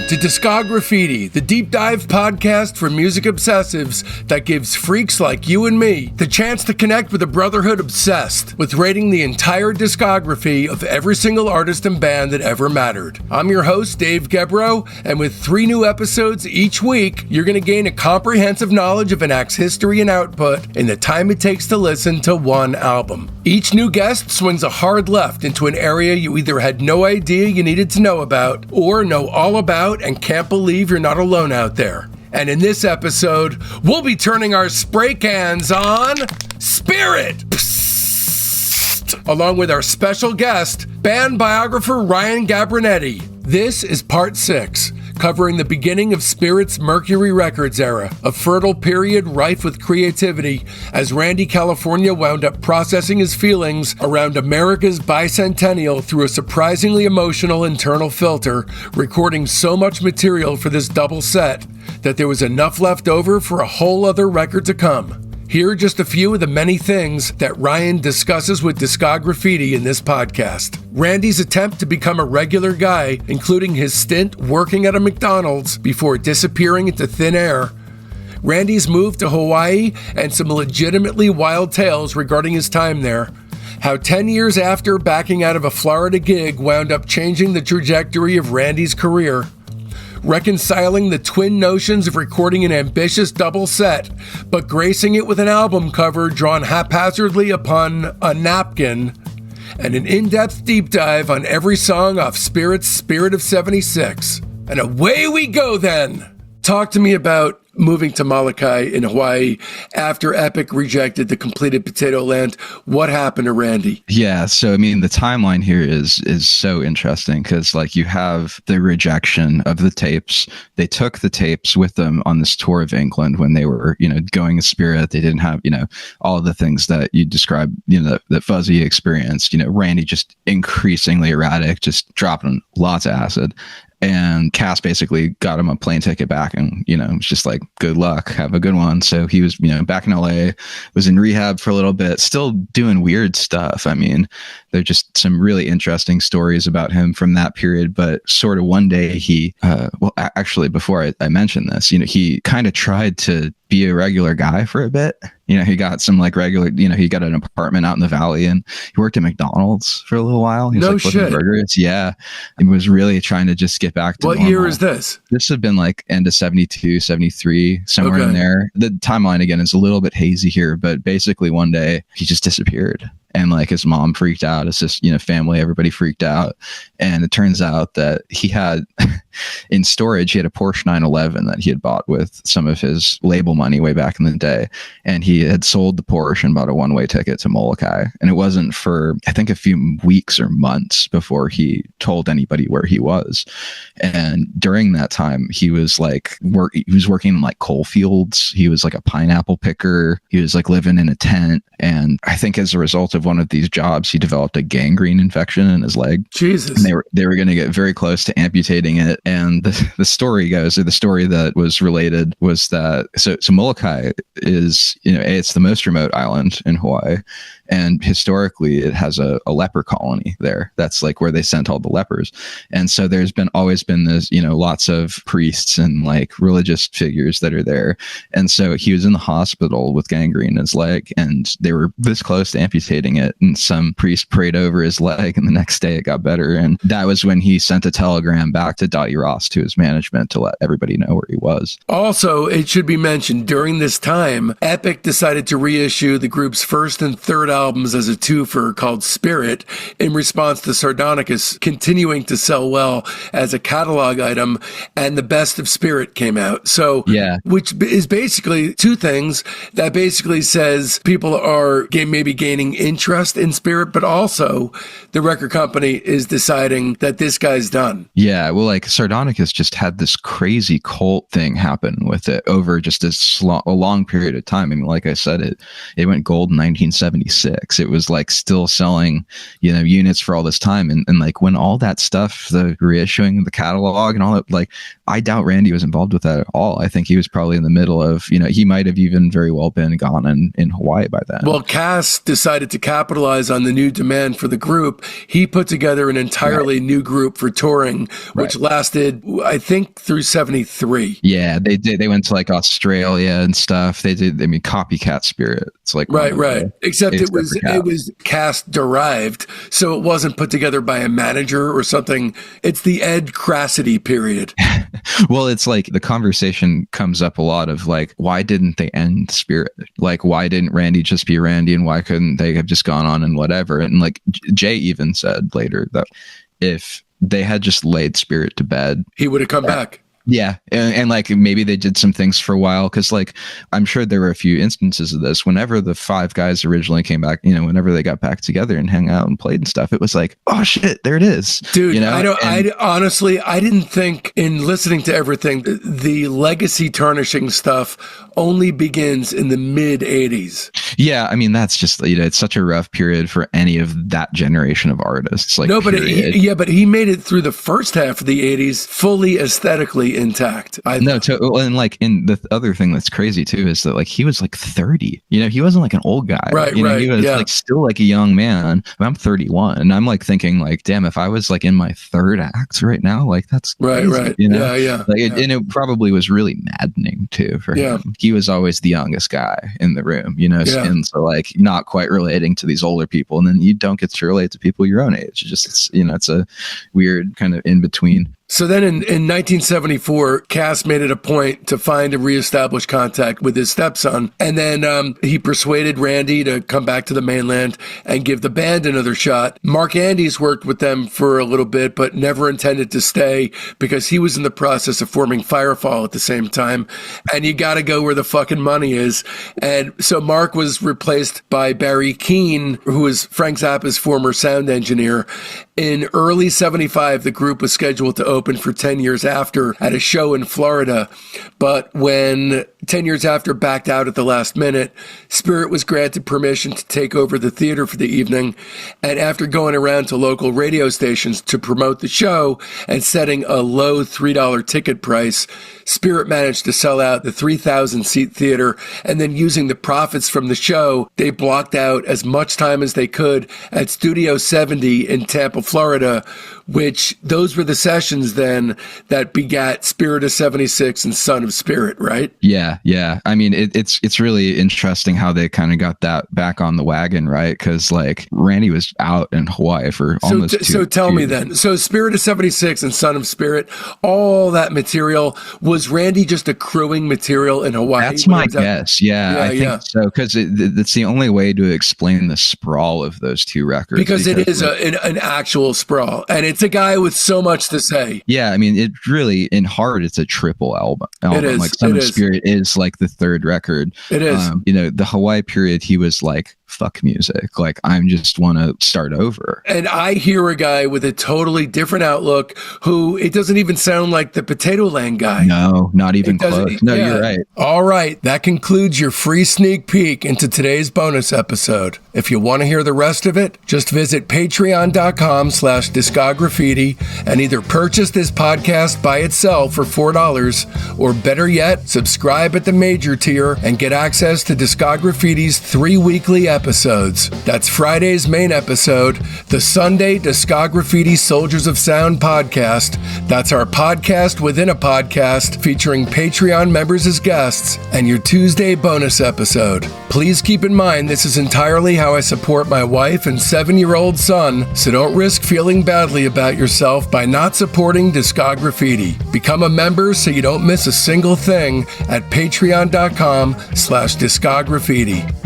to Discograffiti, the deep dive podcast for music obsessives that gives freaks like you and me the chance to connect with a brotherhood obsessed with rating the entire discography of every single artist and band that ever mattered. I'm your host, Dave Gebroe, and with 3 new episodes each week, you're going to gain a comprehensive knowledge of an act's history and output in the time it takes to listen to one album. Each new guest swings a hard left into an area you either had no idea you needed to know about or know all about and can't believe you're not alone out there. And in this episode, we'll be turning our spray cans on Spirit, Psst, along with our special guest, band biographer Ryan Gabrinetti. This is part 6, covering the beginning of Spirit's Mercury Records era, a fertile period rife with creativity as Randy California wound up processing his feelings around America's Bicentennial through a surprisingly emotional internal filter, recording so much material for this double set that there was enough left over for a whole other record to come. Here are just a few of the many things that Ryan discusses with Discograffiti in this podcast. Randy's attempt to become a regular guy, including his stint working at a McDonald's before disappearing into thin air. Randy's move to Hawaii and some legitimately wild tales regarding his time there. How 10 years after backing out of a Florida gig wound up changing the trajectory of Randy's career. Reconciling the twin notions of recording an ambitious double set, but gracing it with an album cover drawn haphazardly upon a napkin, and an in-depth deep dive on every song off Spirit's Spirit of 76. And away we go then! Talk to me about moving to Molokai in Hawaii after Epic rejected the completed Potato Land. What happened to Randy? Yeah, so I mean, the timeline here is so interesting because, like, you have the rejection of the tapes. They took the tapes with them on this tour of England when they were, going as Spirit. They didn't have, all of the things that you described, that Fuzzy experienced. Randy just increasingly erratic, just dropping lots of acid. And Cass basically got him a plane ticket back and, it was just like, good luck, have a good one. So he was, back in LA, was in rehab for a little bit, still doing weird stuff. I mean, there's just some really interesting stories about him from that period. But sort of one day he, actually, before I mentioned this, he kind of tried to be a regular guy for a bit. He got some regular, he got an apartment out in the valley and he worked at McDonald's for a little while. He was flipping burgers. Yeah. He was really trying to just get back to What normal. year is this? This had been end of 72, 73, somewhere in there. The timeline again is a little bit hazy here, but basically one day he just disappeared. And his mom freaked out. It's just, family, everybody freaked out. And it turns out that he had in storage, he had a Porsche 911 that he had bought with some of his label money way back in the day. And he had sold the Porsche and bought a one-way ticket to Molokai. And it wasn't for, I think, a few weeks or months before he told anybody where he was. And during that time, he was he was working in coal fields. He was a pineapple picker. He was living in a tent. And I think as a result of one of these jobs, he developed a gangrene infection in his leg. Jesus. And they were going to get very close to amputating it. And the story goes, or the story that was related was that, so Molokai is, it's the most remote island in Hawaii. And historically, it has a leper colony there. That's where they sent all the lepers. And so there's always been this, lots of priests and religious figures that are there. And so he was in the hospital with gangrene in his leg and they were this close to amputating it. And some priest prayed over his leg and the next day it got better. And that was when he sent a telegram back to Dottie Ross, to his management, to let everybody know where he was. Also, it should be mentioned, during this time, Epic decided to reissue the group's first and third albums as a twofer called Spirit in response to Sardonicus continuing to sell well as a catalog item, and the Best of Spirit came out. So, yeah, which is basically two things. That basically says people are maybe gaining interest in Spirit, but also the record company is deciding that this guy's done. Yeah, well, Sardonicus just had this crazy cult thing happen with it over just a long period of time. I mean, like I said, it went gold in 1976. It was still selling, units for all this time. And when all that stuff, the reissuing of the catalog and all that, I doubt Randy was involved with that at all. I think he was probably in the middle of, he might have even very well been gone in Hawaii by then. Well, Cass decided to capitalize on the new demand for the group. He put together an entirely new group for touring, which lasted, I think, through 73. Yeah, they did. They went to like Australia and stuff. They did. I mean, Copycat Spirit. It's like right. Except it was cast derived, so it wasn't put together by a manager or something. It's the Ed Crassity period. Well, it's like the conversation comes up a lot of like, why didn't they end Spirit? Like, why didn't Randy just be Randy, and why couldn't they have just gone on and whatever? And like Jay even said later that if they had just laid Spirit to bed, he would have come back. Yeah. And like maybe they did some things for a while, because like I'm sure there were a few instances of this. Whenever the five guys originally came back, whenever they got back together and hung out and played and stuff, it was like, oh shit, there it is. Dude, I honestly, I didn't think, in listening to everything, the legacy tarnishing stuff only begins in the mid 80s. Yeah, I mean, that's just, it's such a rough period for any of that generation of artists. Like, no, but he made it through the first half of the 80s fully aesthetically intact. And like, in the other thing that's crazy too is that like he was like 30. He wasn't like an old guy. Right. He was like still like a young man. I mean, I'm 31, and I'm like thinking like, damn, if I was like in my third act right now, like that's crazy, right. Yeah. And it probably was really maddening too for him. He was always the youngest guy in the room, and so like not quite relating to these older people, and then you don't get to relate to people your own age. It's a weird kind of in between. So then in 1974, Cass made it a point to find and reestablish contact with his stepson. And then he persuaded Randy to come back to the mainland and give the band another shot. Mark Andes worked with them for a little bit, but never intended to stay because he was in the process of forming Firefall at the same time. And you got to go where the fucking money is. And so Mark was replaced by Barry Keane, who was Frank Zappa's former sound engineer. In early 75, the group was scheduled to open for 10 years after at a show in Florida. But when 10 years after backed out at the last minute, Spirit was granted permission to take over the theater for the evening. And after going around to local radio stations to promote the show and setting a low $3 ticket price, Spirit managed to sell out the 3,000-seat theater. And then using the profits from the show, they blocked out as much time as they could at Studio 70 in Tampa, Florida, which those were the sessions then that begat Spirit of 76 and Son of Spirit, right? Yeah. I mean, it's really interesting how they kind of got that back on the wagon, right? Because like Randy was out in Hawaii for almost 2 years. So tell me then. So Spirit of 76 and Son of Spirit, all that material, was Randy just accruing material in Hawaii? That's my guess. Yeah, I think so, because it's the only way to explain the sprawl of those two records. Because it is an actual sprawl, and it's a guy with so much to say. Yeah, I mean, it really, in heart, it's a triple album. It is. Like Son of Spirit is like the third record. It is. The Hawaii period, he was like, fuck music. Like, I just want to start over. And I hear a guy with a totally different outlook who, it doesn't even sound like the Potato Land guy. No, not even close. No, you're right. All right. That concludes your free sneak peek into today's bonus episode. If you want to hear the rest of it, just visit patreon.com/discograffiti and either purchase this podcast by itself for $4, or better yet, subscribe at the major tier and get access to Discograffiti's 3 weekly episodes. That's Friday's main episode, the Sunday Discograffiti Soldiers of Sound podcast. That's our podcast within a podcast featuring Patreon members as guests, and your Tuesday bonus episode. Please keep in mind this is entirely how I support my wife and 7-year-old son, so don't risk feeling badly about yourself by not supporting Discograffiti. Become a member so you don't miss a single thing at patreon.com/discograffiti.